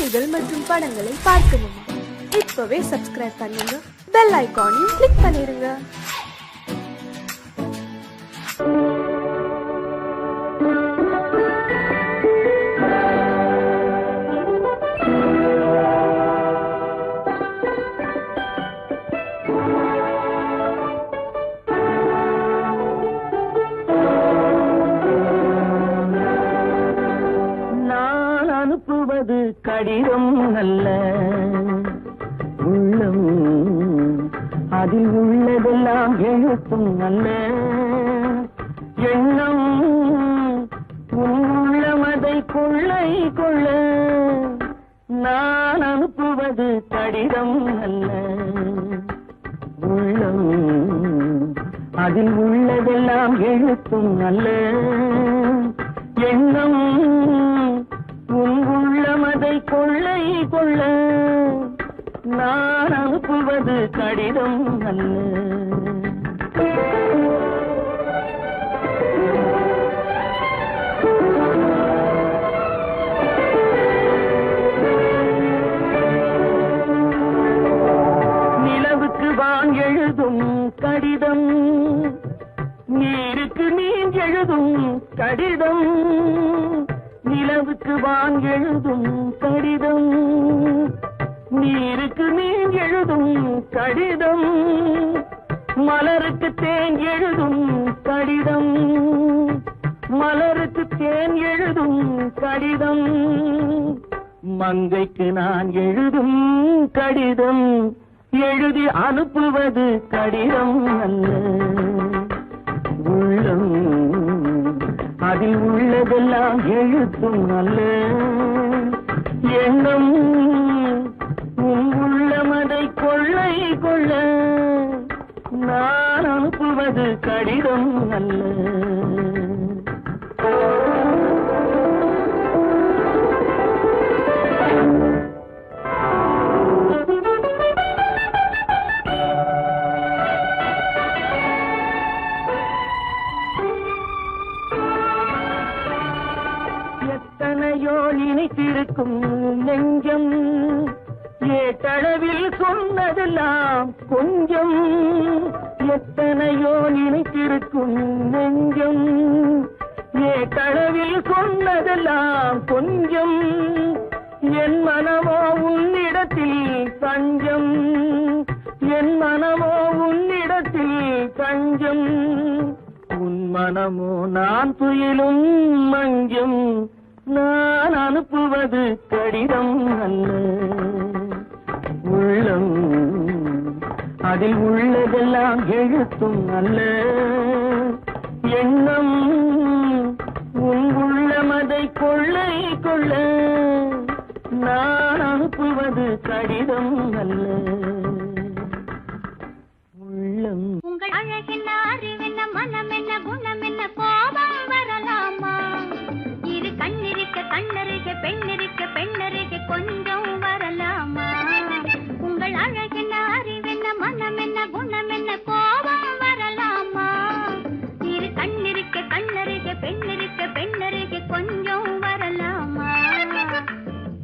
கதைகள் மற்றும் படங்களை பார்க்கணுமா? இப்பவே சப்ஸ்கிரைப் பண்ணுங்க, பெல் ஐகானையும் கிளிக் பண்ணிருங்க. கடிதம் நல்ல உள்ளம், அதில் உள்ளதெல்லாம் எழுத்தும் நல்ல எண்ணம், உள்ளமதை கொள்ளை கொள்ள நான் அனுப்புவது கடிதம் நல்ல உள்ளம், அதில் உள்ளதெல்லாம் எழுத்தும் நல்ல எண்ணம், உள்ளமதை கொள்ளை கொள்ள நான் அனுப்புவது கடிதம் அல்ல. நிலவுக்கு வான் எழுதும் கடிதம், நீருக்கு நீர் எழுதும் கடிதம், நிலவுக்கு வான் எழுதும் கடிதம், நீருக்கு நீர் எழுதும் கடிதம், மலருக்கு தேன் எழுதும் கடிதம், மலருக்கு தேன் எழுதும் கடிதம், மங்கைக்கு நான் எழுதும் கடிதம், எழுதி அனுப்புவது கடிதம் அல்ல. உள்ளம், அதில் உள்ளதெல்லாம் எழுத்தும் நல்ல எண்ணம், உள்ளமதை கொள்ளை கொள்ள நான் அனுப்புவது கடிதம் அல்ல. எத்தனையோ நினைத்திருக்கும் நெஞ்சம், ஏட்டளவில் சொன்னதெல்லாம் கொஞ்சம், எத்தனையோ நினைத்திருக்கும் நெஞ்சம், ஏட்டளவில் சொன்னதெல்லாம் கொஞ்சம், என் மனமோ உன்னிடத்தில் தஞ்சம், என் மனமோ உன்னிடத்தில் தஞ்சம், உன் மனமோ நான் துயிலும் மஞ்சம், நான் அனுப்புவது கடிதம் அல்ல. உள்ளம், அதில் உள்ளதெல்லாம் எழுத்தும் அல்ல எண்ணம், உள்ளமதை கொள்ளை கொள்ள நான் அனுப்புவது கடிதம் அல்ல. உள்ளம், உங்கள் அழகென்ன, அறிவென்ன, மனம் என்ன, குணம் என்ன, கோபம் வரலாமா? இரு கண்ணிருக்க கண்ணருக, பெண்ணிருக்க பெண்ணருக, கொஞ்சம் வரலாமா? உங்கள் அழகென்ன, அறிவென்ன, மனம் என்ன, குணம் என்ன, கோபம் வரலாமா? இரு கண்ணிருக்க கண்ணருக, பெண்ணிருக்க பெண்ணருக, கொஞ்சம் வரலாமா?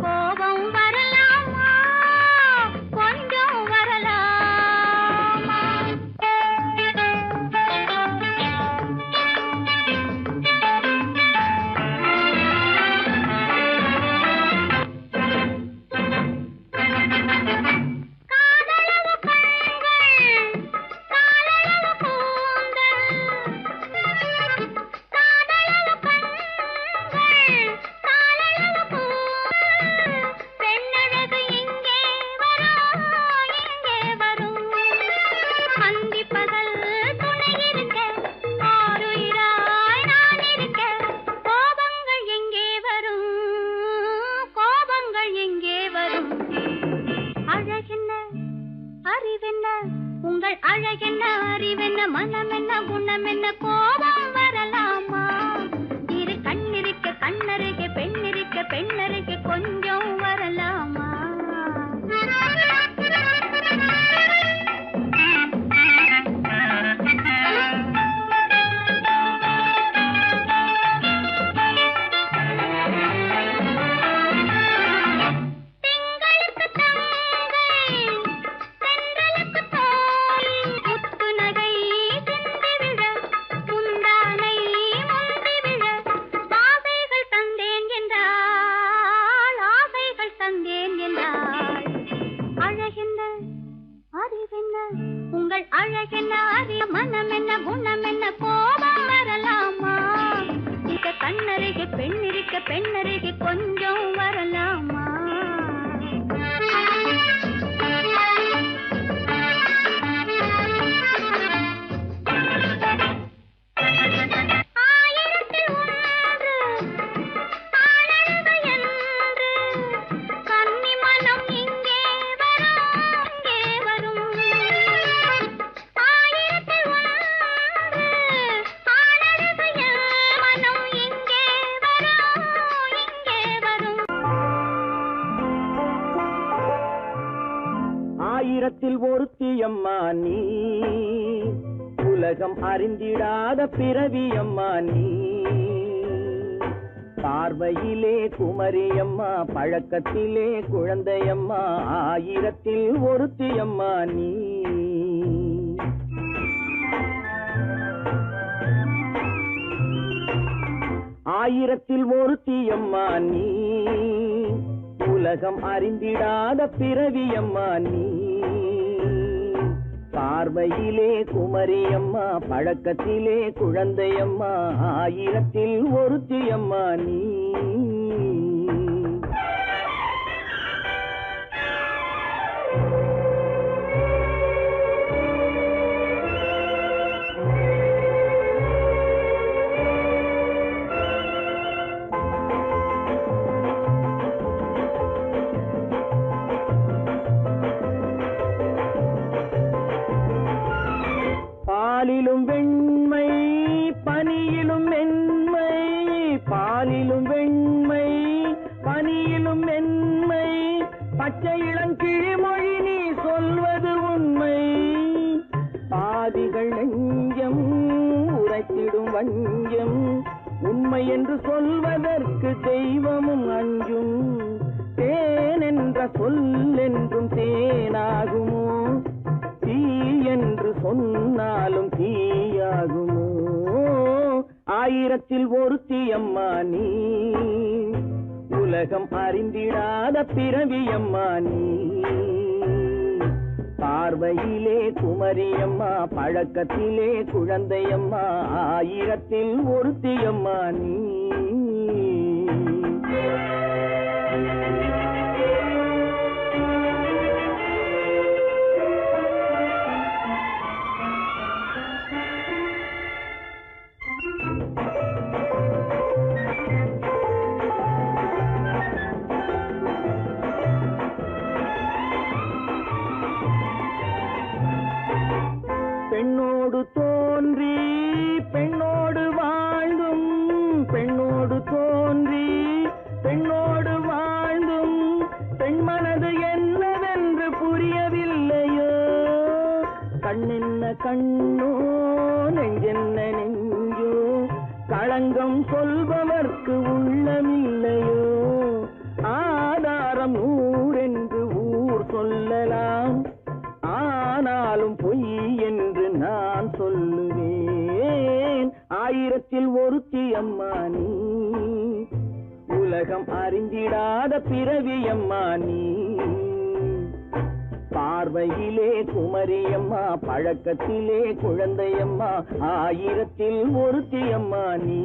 கோபம் வரலாமா? கொஞ்சம் வரலாமா? உங்கள் அழகென்ன, அறிவென்ன, மனம் என்ன, குணம் என்ன, கோபம் வரலாமா? இரு கண்ணிருக்க கண்ணருக, பெண்ணிருக்க பெண்ணருக, கொஞ்சம் வரலாமா? ஆயிரத்தில் ஒருத்தியம்மா நீ, உலகம் அறிந்திடாத பிறவியம்மா நீ. பார்வையிலே குமரியம்மா, பழக்கத்திலே குழந்தையம்மா, ஆயிரத்தில் ஒருத்தியம்மா நீ. ஆயிரத்தில் ஒருத்தியம்மா நீ, உலகம் அறிந்திடாத பிறவியம்மா நீ. பார்வையிலே குமரியம்மா, பழக்கத்திலே குழந்தையம்மா, ஆயிரத்தில் ஒருத்தியம்மா நீ. பாலிலும் வெண்மை பனியிலும் மென்மை, பாலிலும் வெண்மை பனியிலும் மென்மை, பச்சை இளங்கிழிமொழி நீ சொல்வது உண்மை. பாதிகள் நெஞ்சம் உரைத்திடும் வஞ்சம், உண்மை என்று சொல்வதற்கு தெய்வமும் அஞ்சும். தேன் என்ற சொல் என்றும் தேனாகுமோ, தீ என்று சொன்னாலும் தீயாகுமோ. ஆயிரத்தில் ஒருத்தியம்மா நீ, உலகம் அறிந்திடாத பிறவியம்மா நீ. பார்வையிலே குமரியம்மா, பழக்கத்திலே குழந்தையம்மா, ஆயிரத்தில் ஒருத்தியம்மா நீ. பெண்ணோடு தோன்றி பெண்ணோடு வாழ்ந்தும், பெண்ணோடு தோன்றி பெண்ணோடு வாழ்ந்தும், பெண் மனது என்னவென்று புரியவில்லையோ. கண்ணென்ன கண்ணோ, நெஞ்சென்ன நெஞ்சோ, களங்கம் சொல்பவர்க்கு உள்ளமில்லையோ. ஆதாரம் ஊரென்று ஊர் சொல்லலாம், ஆனாலும் பொய் என்று நான் சொல்லுவேன். ஆயிரத்தில் ஒருத்தியம்மா நீ, உலகம் அறிந்திடாத பிறவியம்மா நீ. பார்வையிலே குமரியம்மா, பழக்கத்திலே குழந்தையம்மா, ஆயிரத்தில் ஒருத்தியம்மா நீ.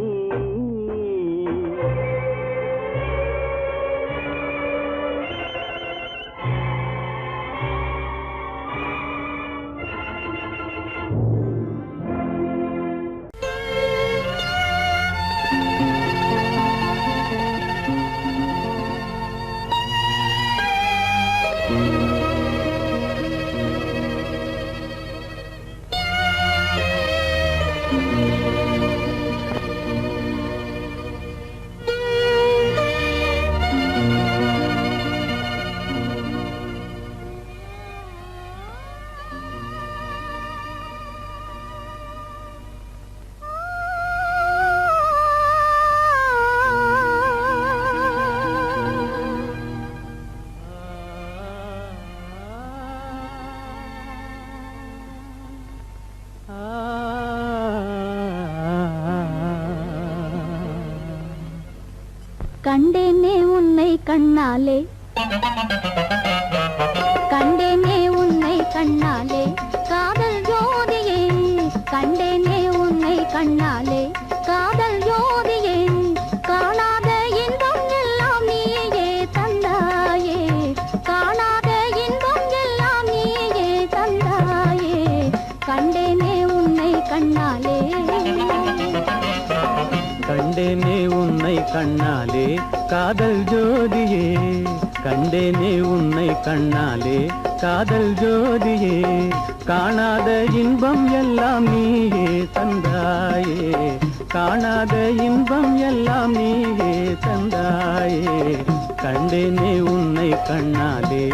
கண்டேனே உன்னை கண்ணாலே, கண்டேனே உன்னை கண்ணாலே, காதல் ஜோதியே. கண்டேனே உன்னை கண்ணாலே, காதல் ஜோதியே. காணாத இன்பம் எல்லாம் நீயே தந்தாயே, காணாத இன்பம் எல்லாம் நீயே தந்தாயே. கண்டேனே உன்னை கண்ணாலே, கண்டேனே உன்னை கண்ணாலே, காதல் ஜோதியே. கண்டேனே உன்னை கண்ணாலே, காதல் ஜோதியே. காணாத இன்பம் எல்லாம் நீயே தந்தாயே, காணாத இன்பம் எல்லாம் நீயே தந்தாயே. கண்டேனே உன்னை கண்ணாலே.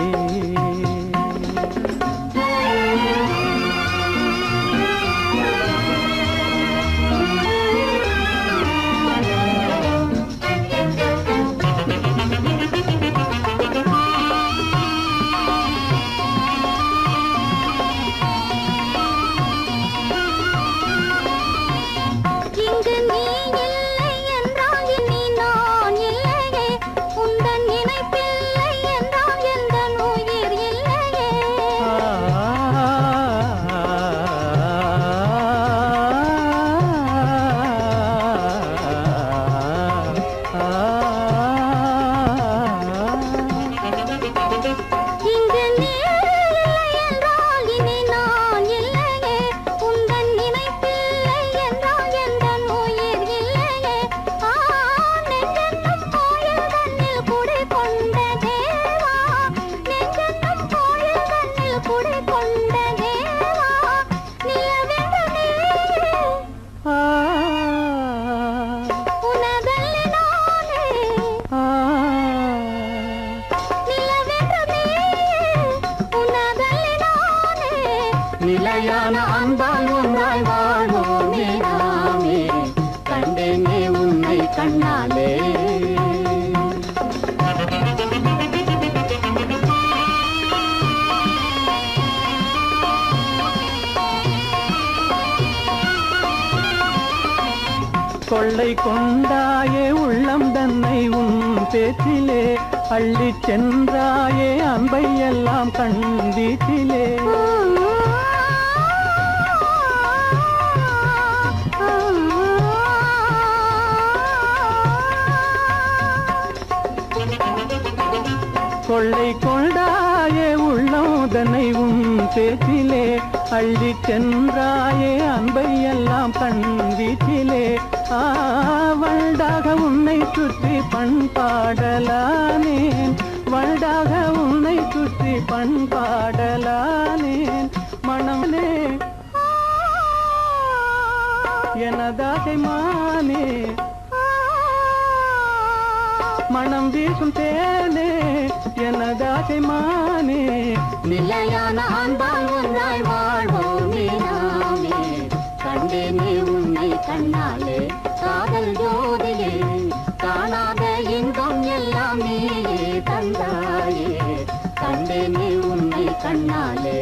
நிலையான அன்பால் ஒன்றாய் வாழ்வோமே நாமே கண்டேனே உன்னை கண்ணாலே கொள்ளை கொண்டாயே உள்ளம் தன்னை உன் பேச்சிலே அள்ளி சென்றாயே அன்பை எல்லாம் கண் வீட்டிலே கொள்ளை கொண்டாயே உள்ளம் தன்னை உன் பேச்சிலே அள்ளி சென்றாயே அன்பை எல்லாம் கண் வீட்டிலே வண்டாக உன்னை சுற்றி பண்பாடலானேன் வண்டாக உன்னை சுற்றி பண்பாடலானேன் மனமே எனதாசை மானே மனம் வீசும் தேனே எனதாசை மானே நிலையான அன்பால் ஒன்றாய் வாழ்வோமே நாமே கண்டேனே உன்னை கண்ணாலே காதல் ஜோதியே காணாத இன்பம் எல்லாம் நீயே தந்தாயே கண்டேனே உன்னை கண்ணாலே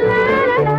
la la la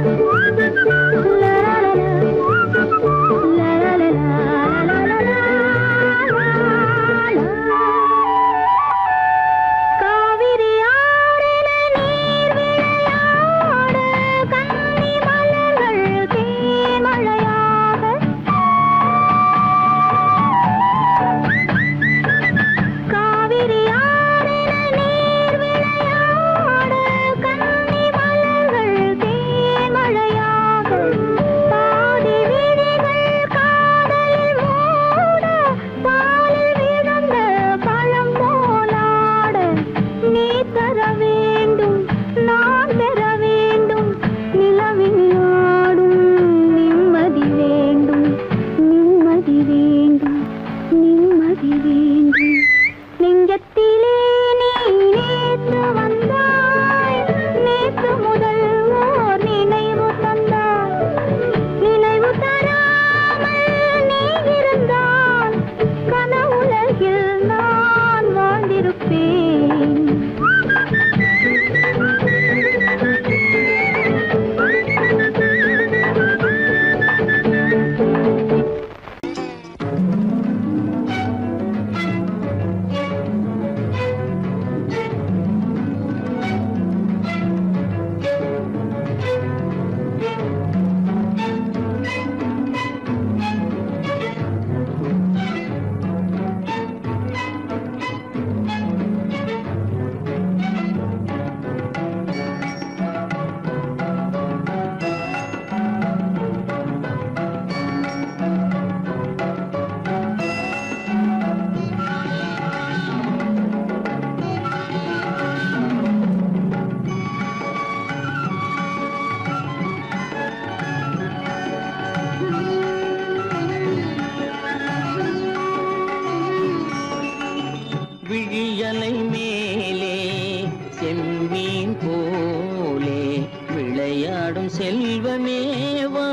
விளையாடும் செல்வமேவா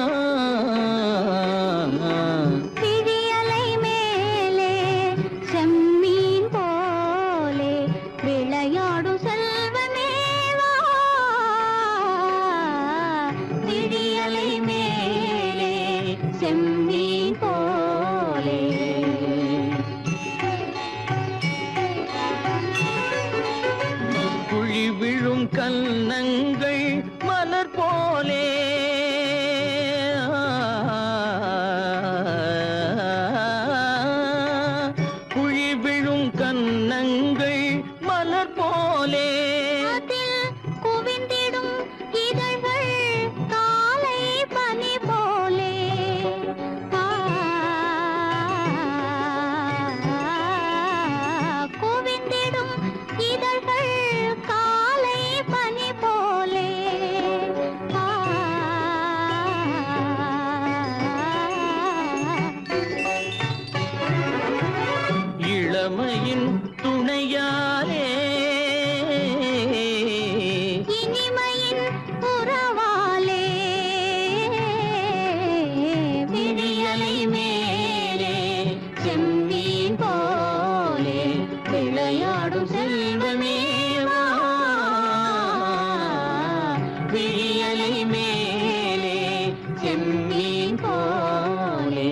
விழியலை மேலே செம்மீன் போலே விளையாடும் செல்வமேவா விழியலை மேலே செம்மீன் போலே குழி விழும் கன்னங்கள் மலர் போலே குழி விழும் கன்னங்கள் மலர் போலே அதில் குவிந்திடும் இதழ்கள் காலை பனி போலே குவிந்திடும் இதழ்கள் காலை பனி போலே இளமையின் துணையாலே இனிமையின் உறவாலே விழியலை மேலே செம்மீன் போலே விளையாடும் செல்வமேவா விழியலை மேலே செம்மீன் போலே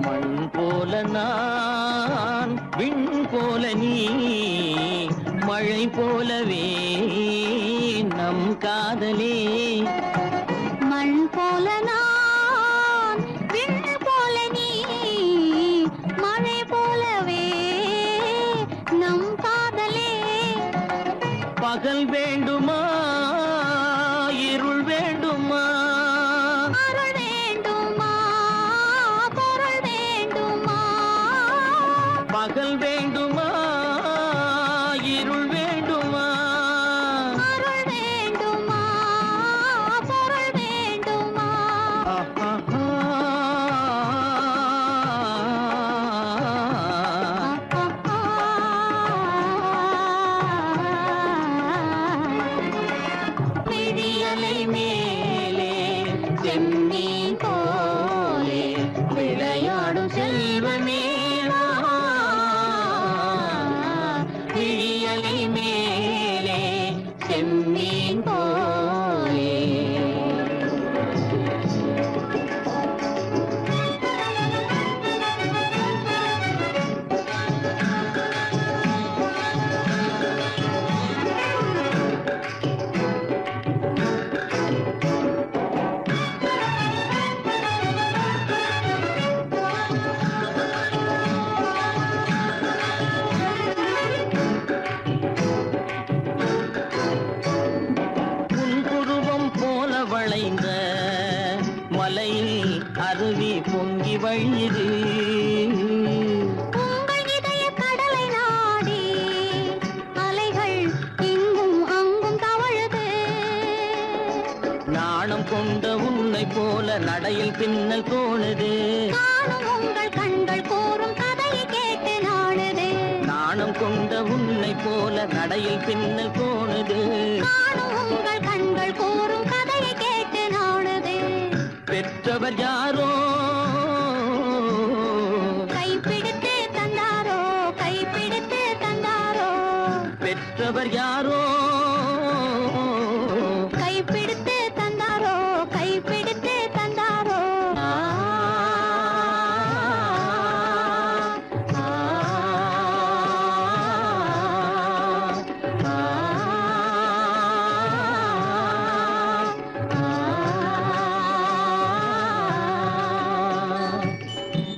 மண் போல நான் விண் போல நீ மழை போலவே நம் காதலே மண் போல நான் விண் போல நீ மழை போலவே நம் காதலே பகல் வேண்டுமா இருள் வேண்டுமா அருள் வேண்டுமா பொருள் வேண்டுமா பகல் வேண்டுமா இருள் வேண்டுமா அருள் வேண்டுமா பொருள் வேண்டுமா விழியலை மேலே செம்மீன் போலே விளையாடும் செல்வமேவா விழியலை மேலே செம்மீன் போலே புன்புருவம் போல வளைந்த மலையில் அருவி பொங்கி வழியுது உங்கள் இதய கடலை நாடி அலைகள் இங்கும் அங்கும் தவழுது நாணம் கொண்ட உன்னை போல நடையில் பின்னல் தோணுது காணும் உங்கள் கண்கள் கூறும் கதையை கேட்டு நாடுது நாணம் கொண்ட உன்னை போல நடையில் பின்னல் தோணுது காணும் உங்கள் கண்கள் கூறும் கதையை கேட்டு நாடுது பெற்றவர் யாரோ கைப்பிடித்து தந்தாரோ கைப்பிடித்து தந்தாரோ பெற்றவர் யாரோ கைப்பிடித்து தந்தாரோ கைப்பிடித்து தந்தாரோ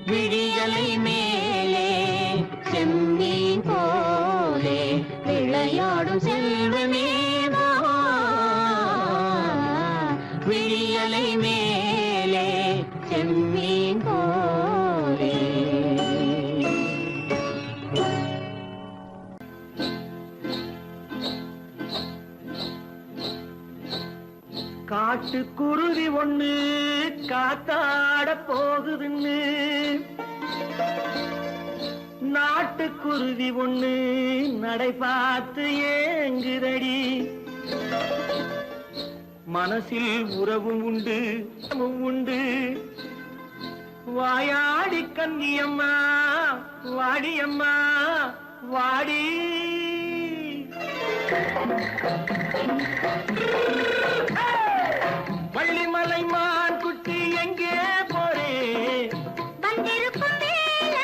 விழியலை மேலே செம்மீன் போலே விளையாடும் செல்வமேவா விழியலை மேலே செம்மீன் போலே காட்டுக்குருவி ஒண்ணு காத்தாட போகுதுன்னு நாட்டுக்குருவி ஒண்ணு நடை பார்த்து ஏங்குதடி மனசில் உறவும் உண்டு உண்டு வாயாடி கன்னியம்மா வாடியம்மா வாடி வள்ளிமலை மான் குட்டி எங்கே போறே வந்திருக்கும் வேலனை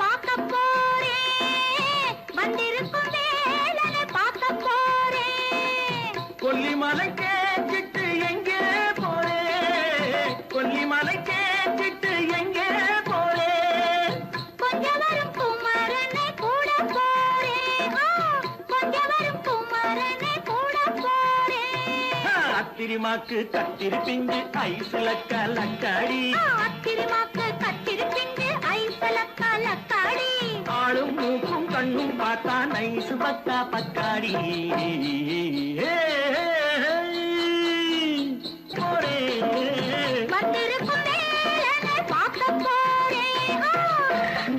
பார்க்க போறேன் வந்திருக்கும் வேலனை பார்க்க போறேன் கொல்லிமலை கேச்சிட்டு எங்கே போறே கொல்லிமலை கேச்சிட்டு எங்கே போறே கொஞ்சம் வரும் குமரனை கூட போறேன் கொஞ்சம் வரும் குமரனை கூட போறேன் அத்திரிமாக்கு கத்திருப்பிஞ்சு ஐசுல கலக்காடி அத்திரிமாக்கு கத்திருப்பிஞ்சு ஐசுல கலக்காடி ஆளும் மூக்கும் கண்ணும் பார்த்தா நைசு பக்கா பக்காடி போரே வந்திருக்கும் வேலனை பார்க்க போறேன்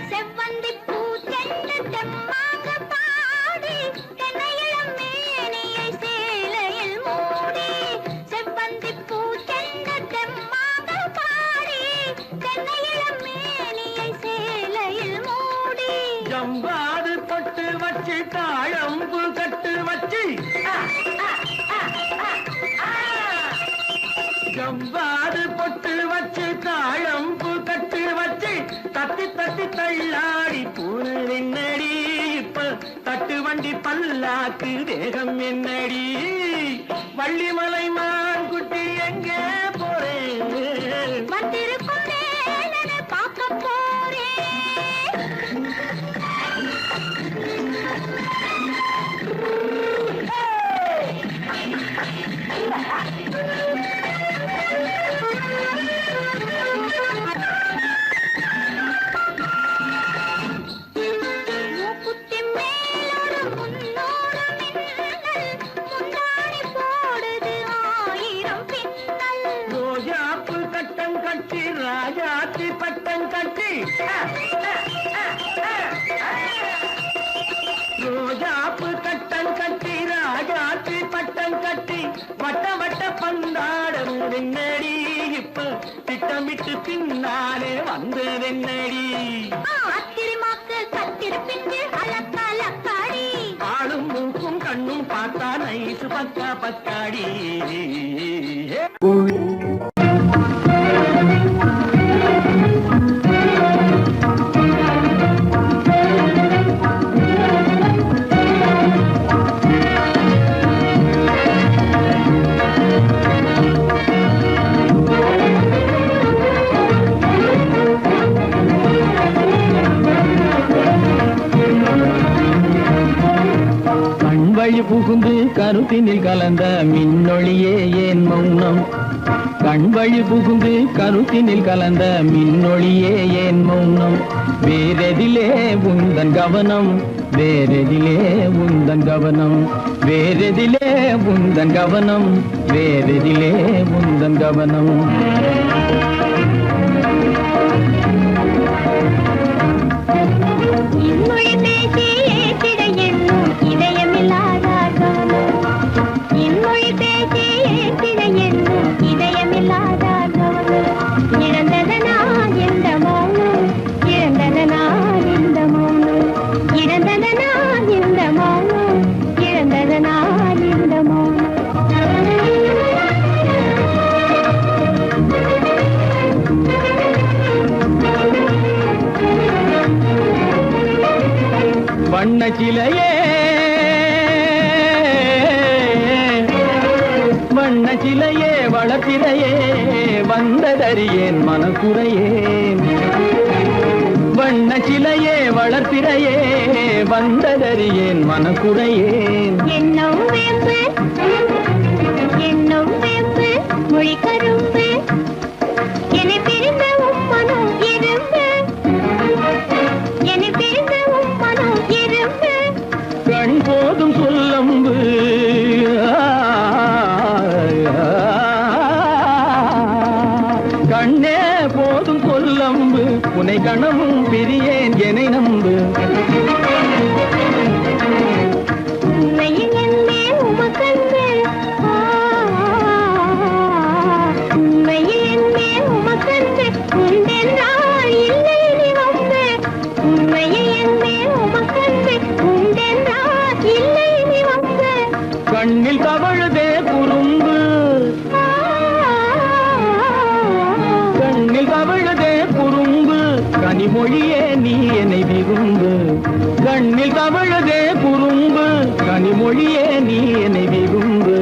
செவ்வந்தி பூ சென்று தெம்மாக பாடி தென்னையிளம் மேனியை சேலையில் மூடி செவ்வந்தி பூ சென்று தெம்மாக பாடி தென்னையிளம் மேனியை சேலையில் மூடி ஜம்பாது பட்டு வச்சு தாழம்பு கட்டு வச்சு ஜம்பாது பொட்டு வச்சு தாழம்பு கட்டு வச்சு தட்டி தட்டி தள்ளாடி பூனு என்னடி இப்ப தட்டு வண்டி பல்லாக்கு வேகம் என்னடி வள்ளிமலை மான் குட்டி எங்கே போறேன் வந்திருக்கும் வேலனை பார்க்க போறேன் மூக்குத்தி மேலோடு முன்னோடு மின்னல் முந்தாணி போடுது ஆயிரம் பின்னல் ரோஜாப்பு கட்டம் கட்டி ராஜாத்தி பட்டம் கட்டி ரோஜாப்பு கட்டம் கட்டி ராஜாத்தி பட்டம் கட்டி வட்ட வட்ட பந்தாடம் என்னடி இப்ப திட்டமிட்டு பின்னாலே வந்ததென்னடி அத்திரிமாக்கு கத்திருப்பிஞ்சு அலக்காடி ஆளும் மூக்கும் கண்ணும் பார்த்தா நைசு பக்கா பக்காடி கண்வழி புகுந்து கருத்தினில் கலந்த மின்னொளியே ஏன் மௌனம் கண்வழி புகுந்து கருத்தினில் கலந்த மின்னொளியே ஏன் மௌனம் வேறெதிலே உந்தன் கவனம் வேறெதிலே உந்தன் கவனம் வேறெதிலே உந்தன் கவனம் வேறெதிலே உந்தன் கவனம் இன்மொழி பேசி ஏற்றிட எண்ணும் இதயமில்லாதார் கவனம் இன்மொழி பேசி ஏற்றிட எண்ணும் இதயமில்லாதார் கவனம் இழந்ததனா இந்த மௌனம் இழந்ததனா இந்த மௌனம் இழந்ததனா இந்த மௌனம் இழந்ததனா இந்த மௌனம் வண்ண சிலையே வண்ண சிலையே வளர்த்திரையே வந்ததறியேன் மனக்குறையேன் வண்ண சிலையே வளர்த்திரையே வந்ததறியேன் மனக்குறையேன் என்னும் வேம்பு மொழி கரும்பு என்னை பிரிந்த உம்மனும் இரும்பு என்னை பிரிந்த உம்மனும் இரும்பு கண் போதும் சொல்லம்பு கண்ணே போதும் சொல்லம்பு உனை கணமும் பிரியேன் என்னை நம்பு உண்மையில் என்னே உமக்கன்று உண்மையில் என்னே உமக்கன்று உண்டென்றால் இல்லை நீ வந்து உண்மையில் என்னே உமக்கன்று உண்டென்றால் இல்லை நீ வந்து கண்ணில் தவழுதே குறும்பு கண்ணில் தவழுதே குறும்பு கனிமொழியே நீ என்னை விரும்பு கண்ணில் தவழுதே குறும்பு கனிமொழியே நீ என்னை விரும்பு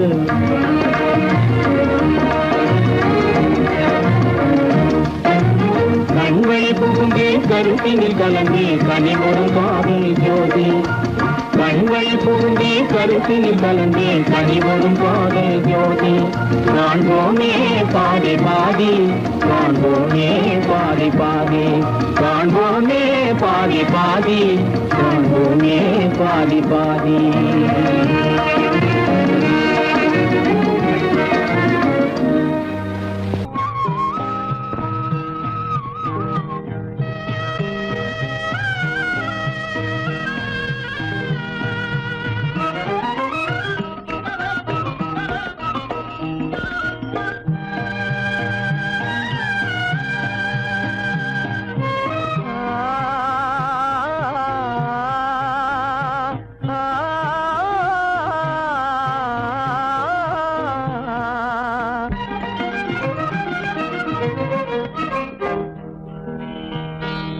கண்வழி புகுந்தே கருத்தினில் கலந்தே கனிமொரும் காதல் ஜோதி கண்வழி புகுந்தே கருத்தினில் கலந்தே கனிமொரும் காதல் ஜோதி காண்போமே பாதி பாதி காண்போமே பாதி பாதி காண்போமே பாதி பாதி காண்போமே பாதி பாதி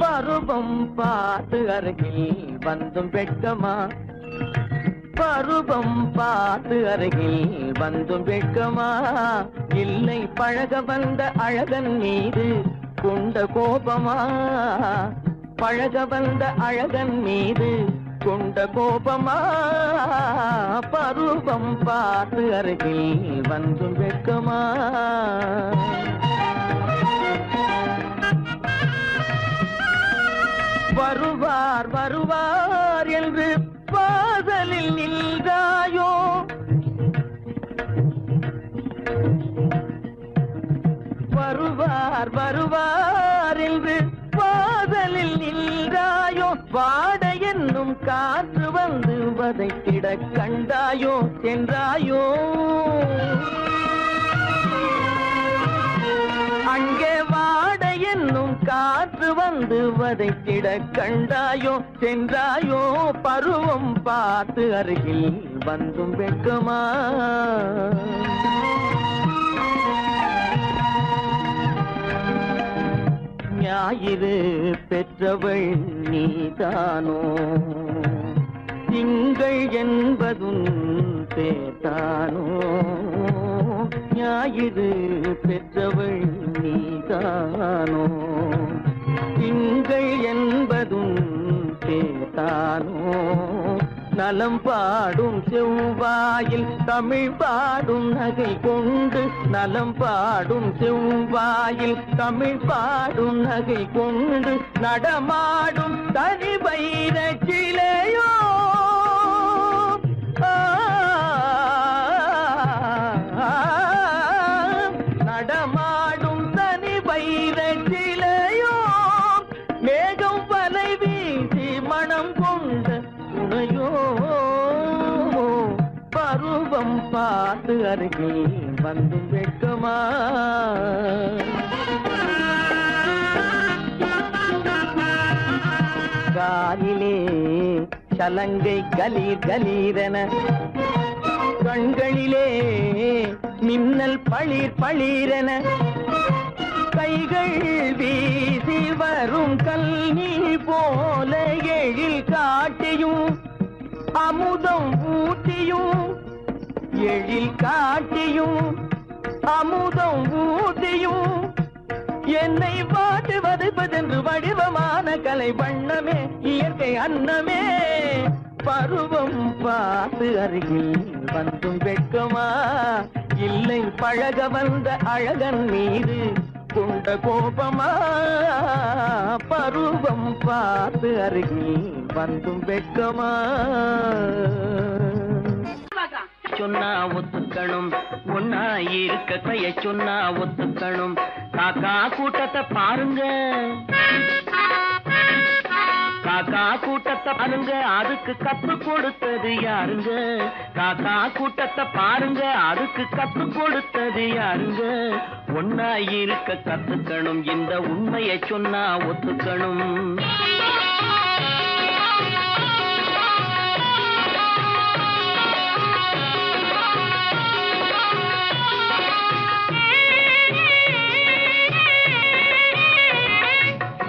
பருவம் பார்த்து அருகில் வந்தும் வெட்கமா பருவம் பார்த்து அருகில் வந்தும் வெட்கமா இல்லை பழக வந்த அழகன் மீது கொண்ட கோபமா பழக வந்த அழகன் மீது கொண்ட கோபமா பருவம் பார்த்து அருகில் வந்தும் வெட்கமா வருவார் வருவார் என்று வாசலில் நின்றாயோ வருவார் வருவார் என்று வாசலில் நின்றாயோ வாட என்னும் காற்று வந்து வதைத்திட கண்டாயோ சென்றாயோ அங்கே வாட என்னும் காற்று வந்து வதைத்திட கண்டாயோ சென்றாயோ பருவம் பார்த்து அருகில் வந்தும் வெட்கமா ஞாயிறு பெற்றவள் நீதானோ திங்கள் என்பதும் பேத்தானோ ஞாயிறு பெற்றவள் நீதானோ திங்கள் என்பதும் பேத்தானோ நலம் பாடும் செவ்வாயில் தமிழ் பாடும் நகை கொண்டு நலம் பாடும் செவ்வாயில் தமிழ் பாடும் நகை கொண்டு நடமாடும் தனி வைர சிலையோ நடமாடும் தனி வைர சிலையோ மேகம் வலை வீசி மனம் கொண்ட துணையோ பருவம் பார்த்து அருகில் வந்து வெட்கமா காலிலே சலங்கை கலீர் கலீரென கண்களிலே மின்னல் பளிர் பளிரென கைகள் வீசி வரும் கல்வி போல எழில் காட்டியும் அமுதம் ஊட்டியும் எழில் காட்டியும் அமுதம் ஊட்டியும் என்னை பாட்டு வதைப்பதென்று வடிவமான கலை வண்ணமே இயற்கை அன்னமே பருவம் பார்த்து அருகில் வந்தும் வெட்கமா இல்லை பழக வந்த அழகன் மீது கொண்ட கோபமா பருவம் பார்த்து அருகில் வந்தும் வெட்கமா சொன்னா ஒத்துக்கணும் ஒன்னா இருக்க கைய சொன்னா ஒத்துக்கணும் காக்கா கூட்டத்தை பாருங்க காக்கா கூட்டத்தை பாருங்க அதுக்கு கத்து கொடுத்தது யாருங்க காக்கா கூட்டத்தை பாருங்க அதுக்கு கத்து கொடுத்தது யாருங்க ஒன்னா இருக்க கத்துக்கணும் இந்த உண்மையை சொன்னா ஒத்துக்கணும்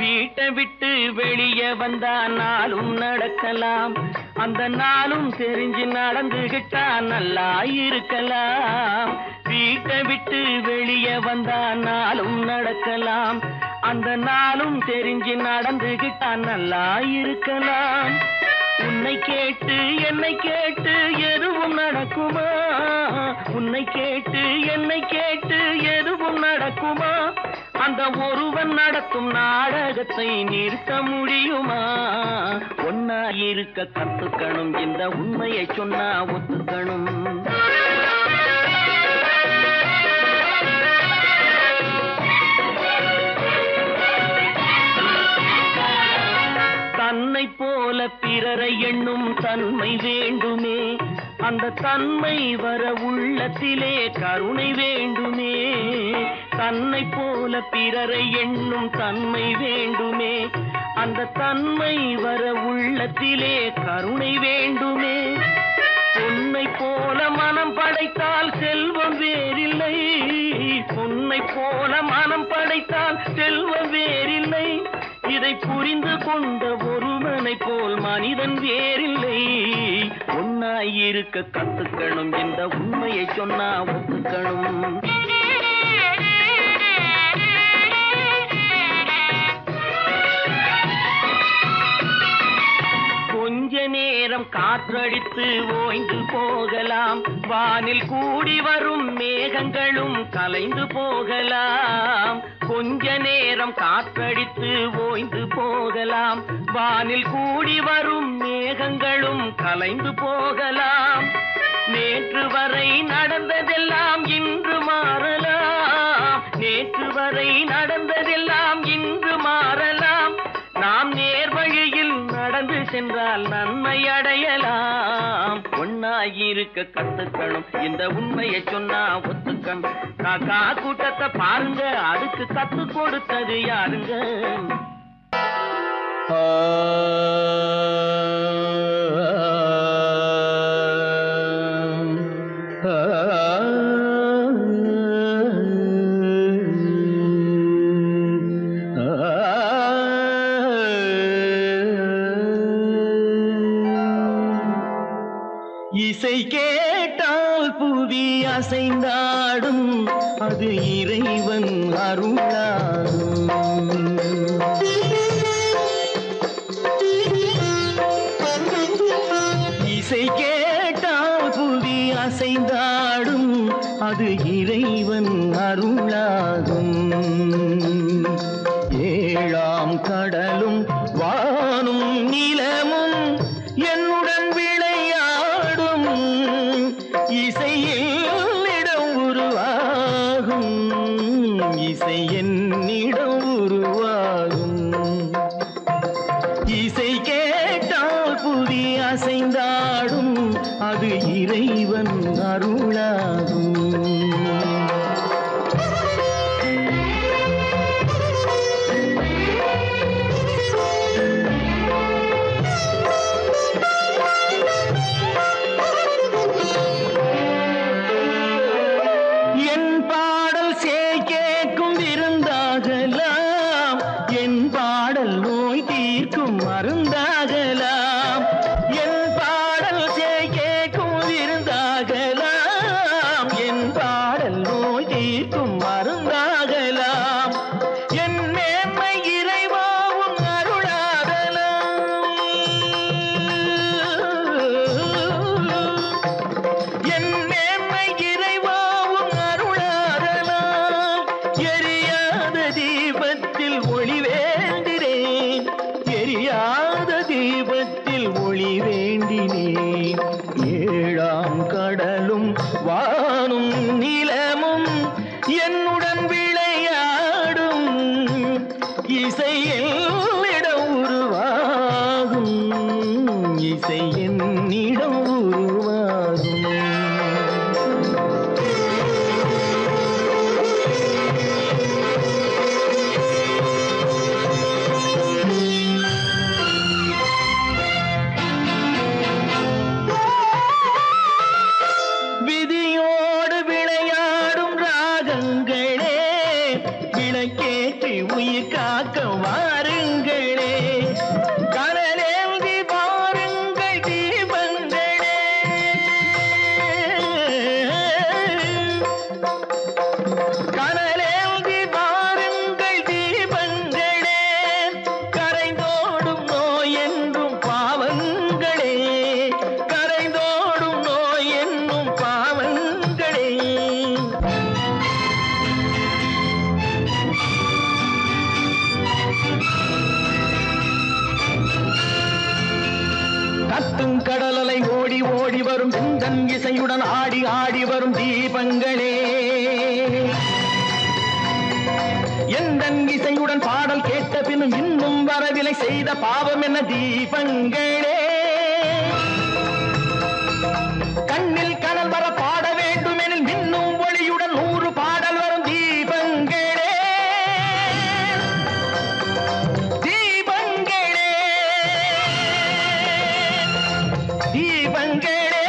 வீட்டை விட்டு வெளியே வந்தா நாளும் நடக்கலாம் அந்த நாளும் தெரிஞ்சு நடந்துகிட்டா நல்லா இருக்கலாம் வீட்டை விட்டு வெளியே வந்தா நாளும் நடக்கலாம் அந்த நாளும் தெரிஞ்சு நடந்துகிட்டா நல்லா இருக்கலாம் உன்னை கேட்டு என்னை கேட்டு எதுவும் நடக்குமா உன்னை கேட்டு என்னை கேட்டு எதுவும் நடக்குமா அந்த ஒருவன் நடத்தும் நாடகத்தை நிறுத்த முடியுமா ஒன்னா இருக்க கத்துக்கணும் இந்த உண்மையை சொன்னா ஒத்துக்கணும் தன்னை போல பிறரை எண்ணும் தன்மை வேண்டுமே அந்த தன்மை வர உள்ளத்திலே கருணை வேண்டுமே தன்னை போல பிறரை எண்ணும் தன்மை வேண்டுமே அந்த தன்மை வர உள்ளத்திலே கருணை வேண்டுமே பொன்னை போல மனம் படைத்தால் செல்வம் வேறில்லை பொன்னை போல மனம் படைத்தால் செல்வம் வேறில்லை இதை புரிந்து கொண்ட ஒருவனை போல் மனிதன் வேறில்லை ஒன்னாய் இருக்க கத்துக்கணும் இந்த உண்மையை சொன்னா ஒத்துக்கணும் கொஞ்ச நேரம் காற்றடித்து ஓய்ந்து போகலாம் வானில் கூடி வரும் மேகங்களும் கலைந்து போகலாம் கொஞ்ச நேரம் காற்றடித்து ஓய்ந்து போகலாம் வானில் கூடி வரும் மேகங்களும் கலைந்து போகலாம் நேற்று வரை நடந்ததெல்லாம் இன்று மாறலாம் நேற்று வரை நடந்ததெல்லாம் இன்று மாறலாம் நாம் நேர் வழியில் நடந்து சென்றால் நன்மை அடையலாம் ஒன்னாயிருக்க கத்துக்கணும் இந்த உண்மையை சொன்னா ஒத்துக்கணும் காக்கா கூட்டத்தை பாருங்க அதுக்கு கத்து கொடுத்தது யாருங்க இசை கேட்டால் புவி அசைந்தாடும் அது இறைவன் அருளாகும் இசை கேட்டால் புவி அசைந்தாடும் அது இறைவன் அருளாகும் ஏழாம் கடலும் வானும் நிலமும் என்னுடன் விளையாடும் இசையில் இடம் உருவாகும் இசை என்னிடம் உருவாகும் இசை கேட்டால் புவி அசைந்தாடும் அது இறைவன் அருளாகும் மருந்தாகலாம் என் பாடல் கேட்கும் விருந்தாகலாம் என் பாடல் நோய் தீர்க்கும் மருந்தாகலாம் வானும் நிலமும் என்னுடன் விளையாடும் இசை என்னிடம் உருவாகும் இசை என்னிடம் உருவாகும் விதியோடு விளையாடும் ராகங்களே விளக்கேற்றி உயிர் காக்க வாருங்களே கனலேந்தி பாருங்கள் தீபங்களே கனலேந்தி பாருங்கள் தீபங்களே கரைந்தோடும் நோய் என்றும் பாவங்களே கரைந்தோடும் நோய் என்னும் பாவங்களே கத்தும் கடலலை ஓடி ஓடி வரும் சிந்தன் இசையுடன் ஆடி ஆடி வரும் தீபங்களே எந்தன் இசையுடன் பாடல் கேட்ட பின்னும் இன்னும் வரவில்லை செய்த பாவம் என்ன தீபங்களே கண்ணில் கனல் வர பாட வேண்டும் எனில் மின்னும் ஒளியுடன் 100 பாடல் வரும் தீபங்களே தீபங்களே தீபங்களே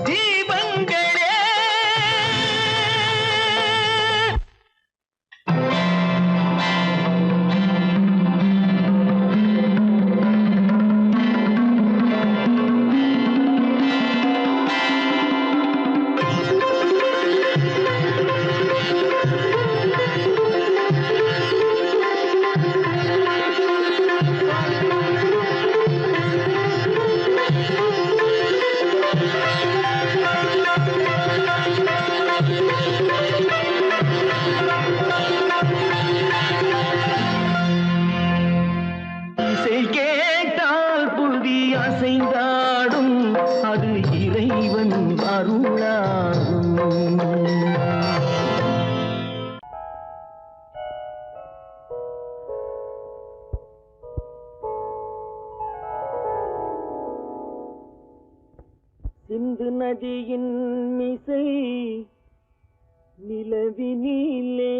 தீபங்களே இசை கேட்டால் புவி அசைந்தாடும் அது இறைவன் அருளாகும் சிந்து நதியின் மிசை நிலவினிலே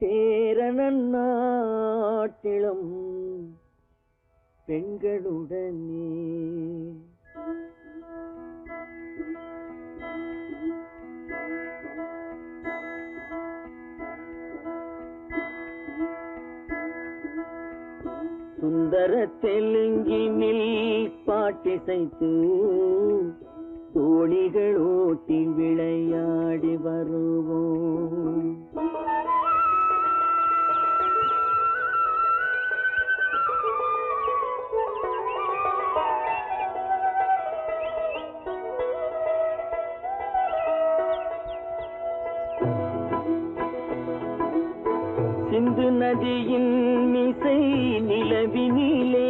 சேரணன் நாட்டிலும் பெண்களுடனே சுந்தர தெலுங்கினில் பாட்டிசைத்து தோணிகள் ஓட்டி விளையாடி வருவோம் சிந்து நதியின் மிசை நிலவினிலே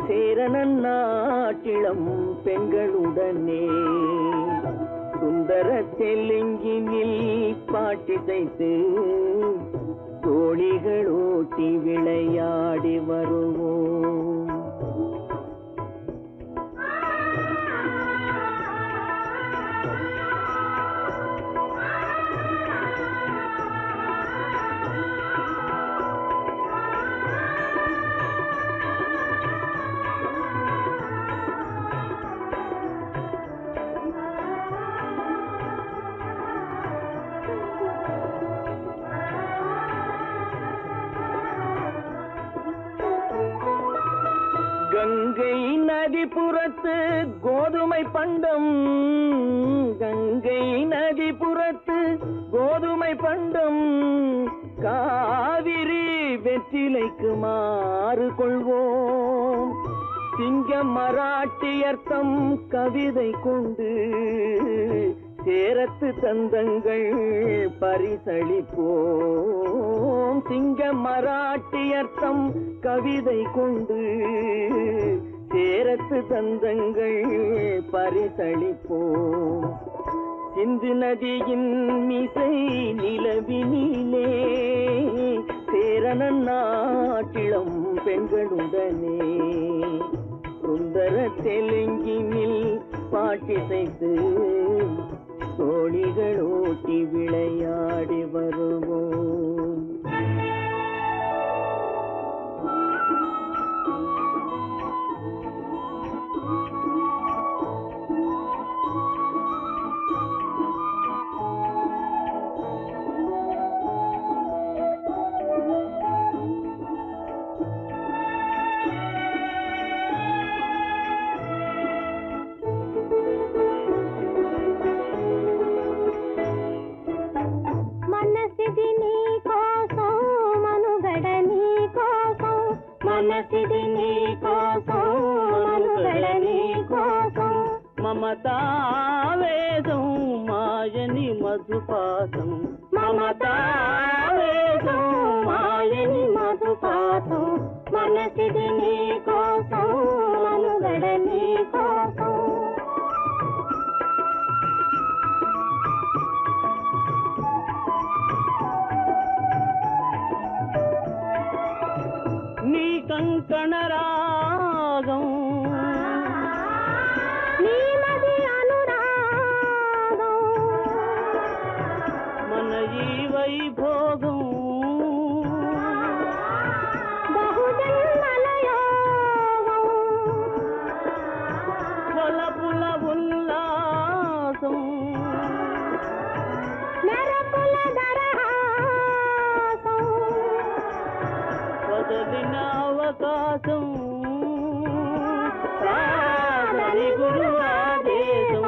சேரணன் நாட்டிளம் பெண்களுடனே சுந்தர தெலுங்கினில் பாட்டிசைத்து தோணிகள் ஓட்டி விளையாடி வருவோம் கங்கை நதிபுறத்து கோதுமை பண்டம் கங்கை நதிபுறத்து கோதுமை பண்டம் காவிரி வெற்றிலைக்கு மாறு கொள்வோம் சிங்க மராட்டியர்த்தம் கவிதை கொண்டு சேரத்து தந்தங்கள் பரிசளிப்போம் சிங்க மராட்டியர்த்தம் கவிதை கொண்டு சேரத்து தந்தங்கள் பரிசளிப்போம் சிந்து நதியின் மிசை நிலவினிலே சேரணன் நாட்டிளம் பெண்களுடனே சுந்தர தெலுங்கினில் பாட்டிசைத்து தோழிகள் ஓட்டி விளையாடி வருவோம். మమతావేదం మాయని మధుపాతం మమతావేదం మాయని మధుపాతం మనసిది నీ కోసం మనుగడ నీ కోసం నీ కంకణ రాగం వైభోగం బహుజన్మలయోగం వలపుల ఉల్లాసం మెరపుల దరహాసం వదలిన అవకాశం సాధని గురు ఆదేశం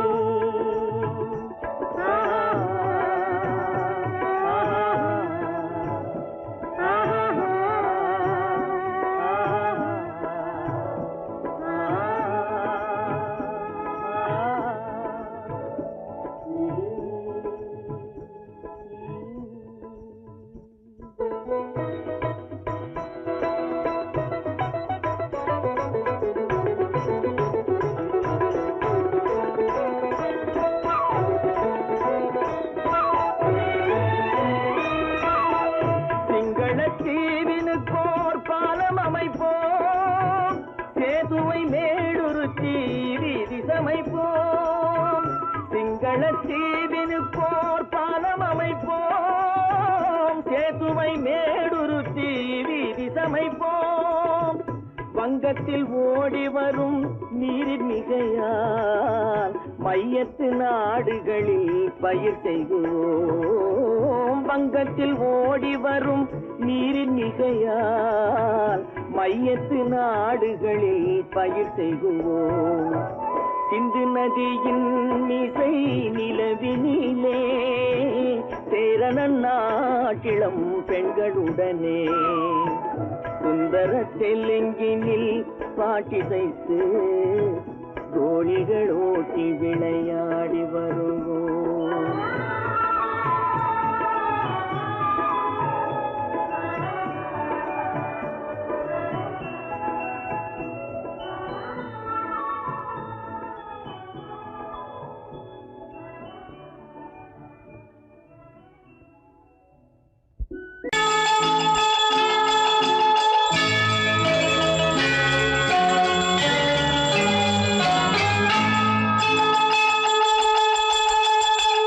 சேதுவை மேடுருத்தி வீதி சமைப்போம் சிங்கள தீவினுக்கோர் பாலம் அமைப்போம் சேதுவை மேடுருத்தி வீதி சமைப்போம் வங்கத்தில் ஓடி வரும் நீரின் மிகையால் மையத்து நாடுகளில் பயிர் செய்கிறோம் வங்கத்தில் ஓடி வரும் நீரின் மிகையால் மையத்து நாடுகளில் பயிர் செய்கிறோம் சிந்து நதியின் மிசை நிலவினிலே சேரணன் நாட்டிளம் பெண்களுடனே சுந்தர தெலுங்கினில் பாட்டிசைத்து தோழிகள் ஓட்டி விளையாடி வருவோம்.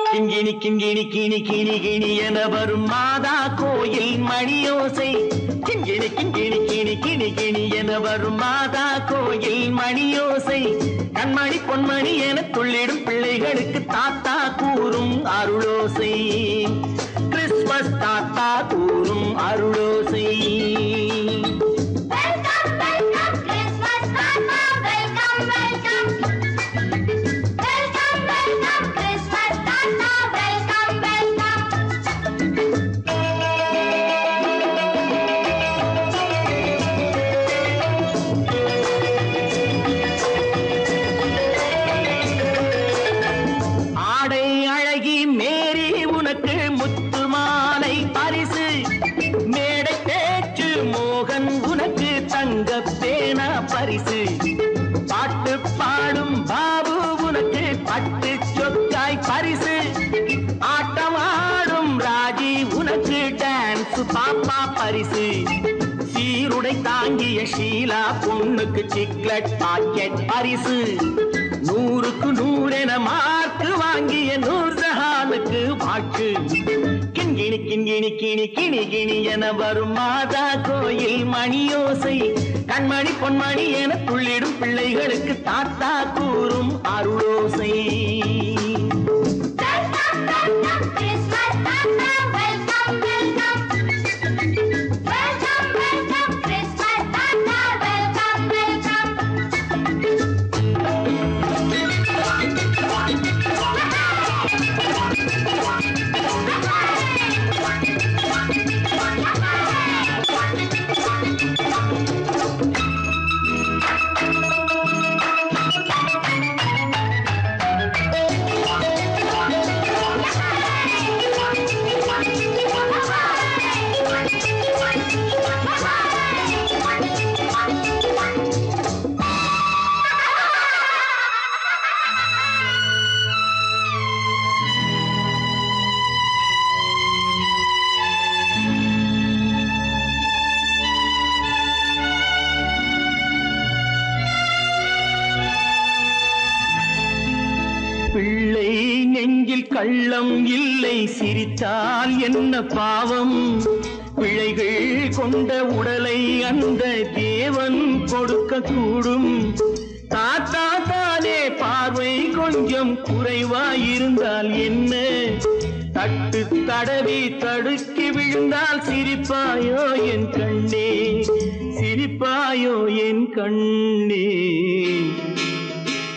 கிங்கிணி கிங்கிணி கிணி கிணி கிணி என வரும் மாதா கோயில் மணியோசை கிங்கிணி கிங்கிணி கிணி கிணி கிணி என வரும் மாதா கோயில் மணியோசை கண்மணி பொன்மணி என துள்ளிடும் பிள்ளைகளுக்கு தாத்தா கூறும் அருளோசை கிறிஸ்மஸ் தாத்தா கூறும் அருளோசை பரிசு பாட்டு பாடும் பாபு உனக்கு பட்டு சொக்காய் பரிசு ஆட்டம் ஆடும் ராஜி உனக்கு டான்ஸ் பாப்பா பரிசு சீருடை தாங்கிய ஷீலா பொண்ணுக்கு சிக்லெட் பாக்கெட் பரிசு 100க்கு 100 என மார்க்கு வாங்கிய நூர்ஜஹானுக்கு வாக்கு கிண்கிணி கிண்கிணி கிணி கிணி கிணி என வரும் மாதா கோயில் மணியோசை கண்மணி பொன்மணி என துள்ளிடும் பிள்ளைகளுக்கு தாத்தா கூறும் அருளோசை பிள்ளை நெஞ்சில் கள்ளம் இல்லை சிரித்தால் என்ன பாவம் பிழைகள் கொண்ட உடலை அந்த தேவன் கொடுக்க கூடும் தாத்தா தானே பார்வை கொஞ்சம் குறைவாயிருந்தால் என்ன தட்டு தடவி தடுக்கி விழுந்தால் சிரிப்பாயோ என் கண்ணே சிரிப்பாயோ என் கண்ணே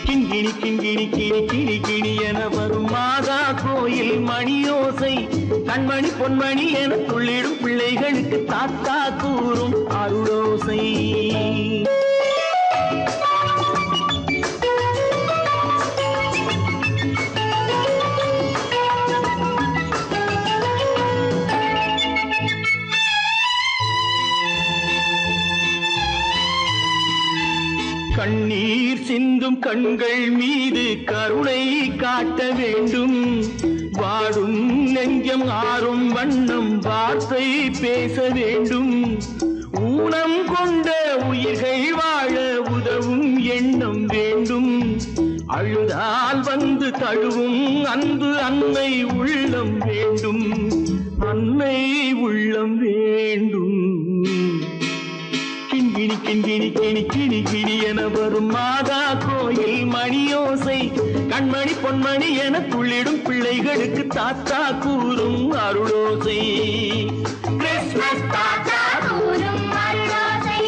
கிண்கிணி கிண்கிணி கிணி கிணி கிணி என வரும் மாதா கோயில் மணியோசை கண்மணி பொன்மணி என துள்ளிடும் பிள்ளைகளுக்கு தாத்தா கூறும் அருளோசை கண்ணீர் சிந்தும் கண்கள் மீது கருணை காட்ட வேண்டும் வாடும் நெஞ்சம் ஆறும் வண்ணம் வார்த்தை பேச வேண்டும் ஊனம் கொண்ட உயிர்கள் வாழ உதவும் எண்ணம் வேண்டும் அழுதால் வந்து தழுவும் அன்பு அன்னை உள்ளம் வேண்டும் அன்னை உள்ளம் வேண்டும் கிண்கிணி கிண்கிணி கிணி கிணி கிணி என வரும் மாதா கோயில் மணியோசை கண்மணி பொன்மணி என துள்ளிடும் பிள்ளைகளுக்கு தாத்தா கூறும் அருளோசை கிறிஸ்மஸ் தாத்தா கூறும் அருளோசை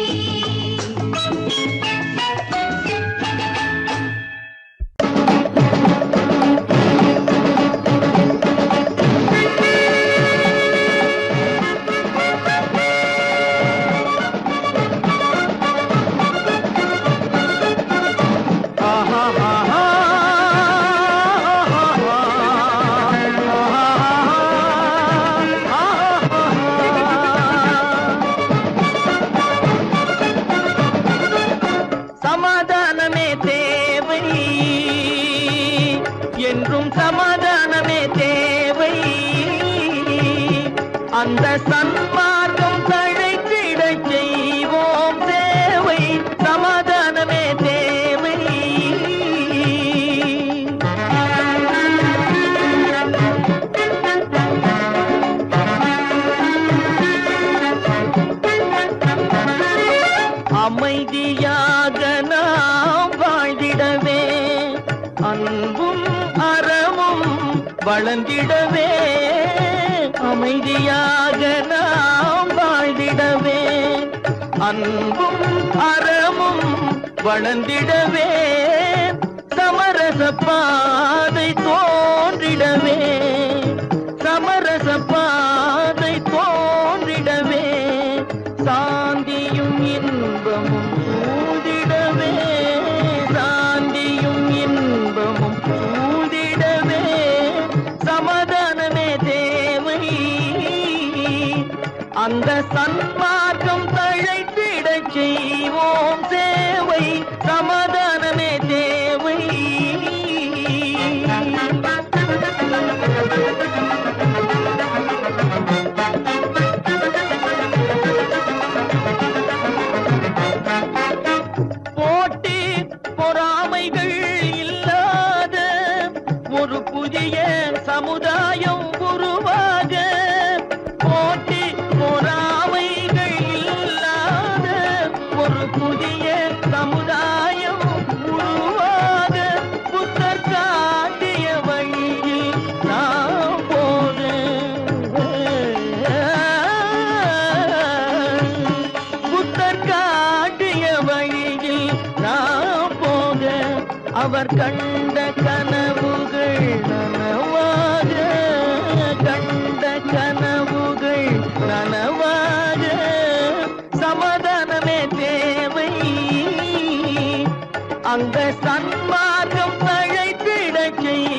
அந்த சன்மார்க்கம் தழைத்திடச் செய்வோம் தேவை சமாதானமே தேவை அமைதியாக நாம் வாழ்ந்திடவே அன்பும் அறமும் வளர்ந்திடவே அமைதியாக நாம் வாழ்ந்திடவே அன்பும் அறமும் வளர்ந்திடவே சமரச பாதை தோன்றிடவே சமரச பாதை தோன்றிடவே சாந்தியும் இன்பமும் சூழ்ந்திடவே சாந்தியும் இன்பமும் சூழ்ந்திடவே சமாதானமே தேவை அந்த சன்மார்க்கம் தழைத்திடச் செய்வோம் சேவை சமாதானமே பொறாமைகள் இல்லாத ஒரு புதிய சமுதாயம் உருவாக, போட்டி பொறாமைகள் இல்லாத ஒரு புதிய சமுதாயம் உருவாக, புத்தர் காட்டிய வழியில் நாம் போக, புத்தர் காட்டிய வழியில் நாம் போக, அவர் கண்ட கனவுகள் நனவாக, கண்ட கனவுகள் நனவாக, சமாதானமே தேவை, அங்க சன்மார்க்கம் தழைத்திடச் செய்.